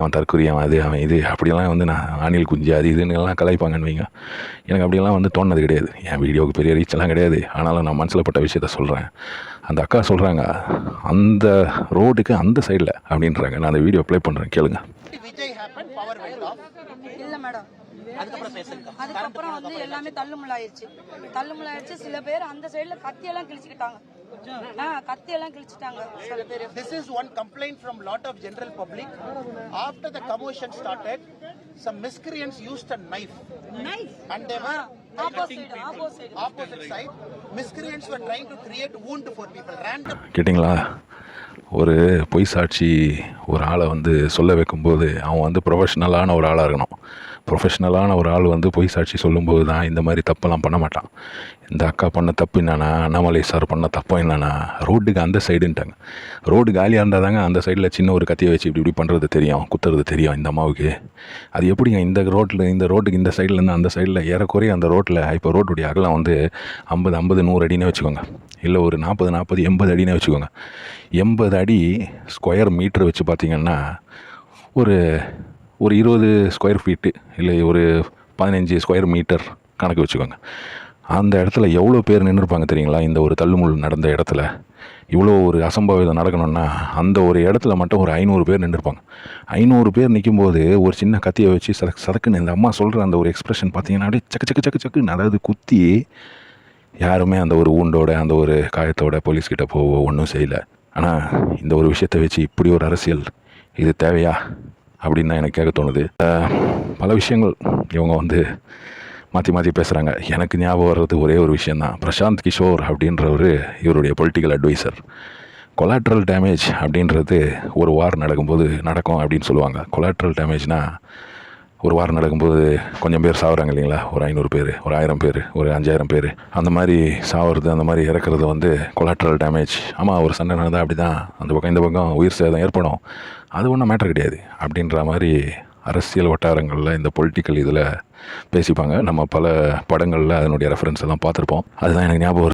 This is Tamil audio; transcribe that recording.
அவன் தற்குறி, அவன் அது, அவன் இது அப்படியெல்லாம் வந்து நான் ஆணில் குஞ்சு அது இதுன்னு எல்லாம் கலாய்ப்பாங்கன்னு வைங்க. எனக்கு அப்படியெல்லாம் வந்து தோணுனது கிடையாது. என் வீடியோவுக்கு பெரிய ரீச்செல்லாம் கிடையாது. ஆனாலும் நான் மனசில் பட்ட விஷயத்த சொல்கிறேன். அந்த அக்கா சொல்கிறாங்க, அந்த ரோடுக்கு அந்த சைடில் அப்படின்றாங்க. நான் அந்த வீடியோ ப்ளே பண்ணுறேன், கேளுங்க. இல்லை மேடம், அதுக்கப்புறம் வந்து எல்லாமே தள்ளுமுள்ளாயிருச்சு. சில பேர் அந்த சைடுல கத்தியெல்லாம் கிழிச்சுக்கிட்டாங்க. சில பேர். This is one complaint from lot of general public. After the commotion started, some miscreants used a knife and they were opposite side. Miscreants were trying to create wound for people. Random. கேட்டிங்களா? ஒரு பொய் சாட்சி ஒரு ஆளை வந்து சொல்ல வைக்கும்போது அவன் வந்து ப்ரொஃபஷ்னலான ஒரு ஆளாக இருக்கணும். ப்ரொஃபஷ்னலான ஒரு ஆள் வந்து பொய் சாட்சி சொல்லும்போது தான் இந்த மாதிரி தப்பெல்லாம் பண்ண மாட்டான். இந்த அக்கா பண்ண தப்பு என்னன்னா, அண்ணாமலை சார் பண்ண தப்பம் என்னன்னா, ரோட்டுக்கு அந்த சைடுன்ட்டாங்க. ரோடு காலியாக இருந்தால் தாங்க அந்த சைடில் சின்ன ஒரு கத்தியை வச்சு இப்படி பண்ணுறது தெரியும், குத்துறது தெரியும் இந்த அம்மாவுக்கு. அது எப்படிங்க இந்த ரோட்டுக்கு இந்த சைட்லேருந்து அந்த சைடில் ஏறக்குறைய அந்த ரோட்டில் இப்போ ரோட்டுடைய அகலம் வந்து 50 100 அடினே வச்சுக்கோங்க, இல்லை ஒரு 40 80 அடினே வச்சுக்கோங்க. 80 அடி ஸ்கொயர் மீட்ரு வச்சு பார்த்திங்கன்னா ஒரு 20 ஸ்கொயர் ஃபீட்டு இல்லை ஒரு 15 ஸ்கொயர் மீட்டர் கணக்கு வச்சுக்கோங்க. அந்த இடத்துல எவ்வளோ பேர் நின்றுருப்பாங்க தெரியுங்களா? இந்த ஒரு தள்ளுமுள் நடந்த இடத்துல இவ்வளோ ஒரு அசம்பாவிதம் நடக்கணும்னா அந்த ஒரு இடத்துல மட்டும் ஒரு 500 பேர் நின்றுருப்பாங்க. 500 பேர் நிற்கும்போது ஒரு சின்ன கத்தியை வச்சு சதக்குன்னு இந்த அம்மா சொல்கிற அந்த ஒரு எக்ஸ்ப்ரெஷன் பார்த்தீங்கன்னா அப்படியே சக்குன்னு, அதாவது குத்தி யாருமே அந்த ஒரு ஊண்டோட அந்த ஒரு காயத்தோட போலீஸ்கிட்ட போவோ ஒன்றும் செய்யலை. ஆனால் இந்த ஒரு விஷயத்தை வச்சு இப்படி ஒரு அரசியல், இது தேவையா அப்படின்னு தான் எனக்கு கேட்க தோணுது. பல விஷயங்கள் இவங்க வந்து மாற்றி பேசுகிறாங்க. எனக்கு ஞாபகம் வர்றது ஒரே ஒரு விஷயந்தான். பிரசாந்த் கிஷோர் அப்படின்றவர் இவருடைய பொலிட்டிக்கல் அட்வைசர். கொலாட்ரல் டேமேஜ் அப்படின்றது ஒரு வார் நடக்கும்போது நடக்கும் அப்படின்னு சொல்லுவாங்க. கொலாட்ரல் டேமேஜ்னால் ஒரு வாரம் நடக்கும்போது கொஞ்சம் பேர் சாகுறாங்க இல்லைங்களா? ஒரு 500 பேர், ஒரு 1000 பேர், ஒரு 5000 பேர், அந்த மாதிரி சாவுறது, அந்த மாதிரி இறக்குறது வந்து கொலாட்ரல் டேமேஜ். ஆமாம், ஒரு சண்டை நடந்தால் அப்படி தான் அந்த பக்கம் இந்த பக்கம் உயிர் சேதம் ஏற்படும், அது ஒன்றும் மேட்டர் கிடையாது அப்படின்ற மாதிரி அரசியல் வட்டாரங்களில் இந்த பொலிட்டிக்கல் இதில் பேசிப்பாங்க. நம்ம பல படங்களில் அதனுடைய ரெஃபரன்ஸ் எல்லாம் பார்த்துருப்போம். அதுதான் எனக்கு ஞாபகம்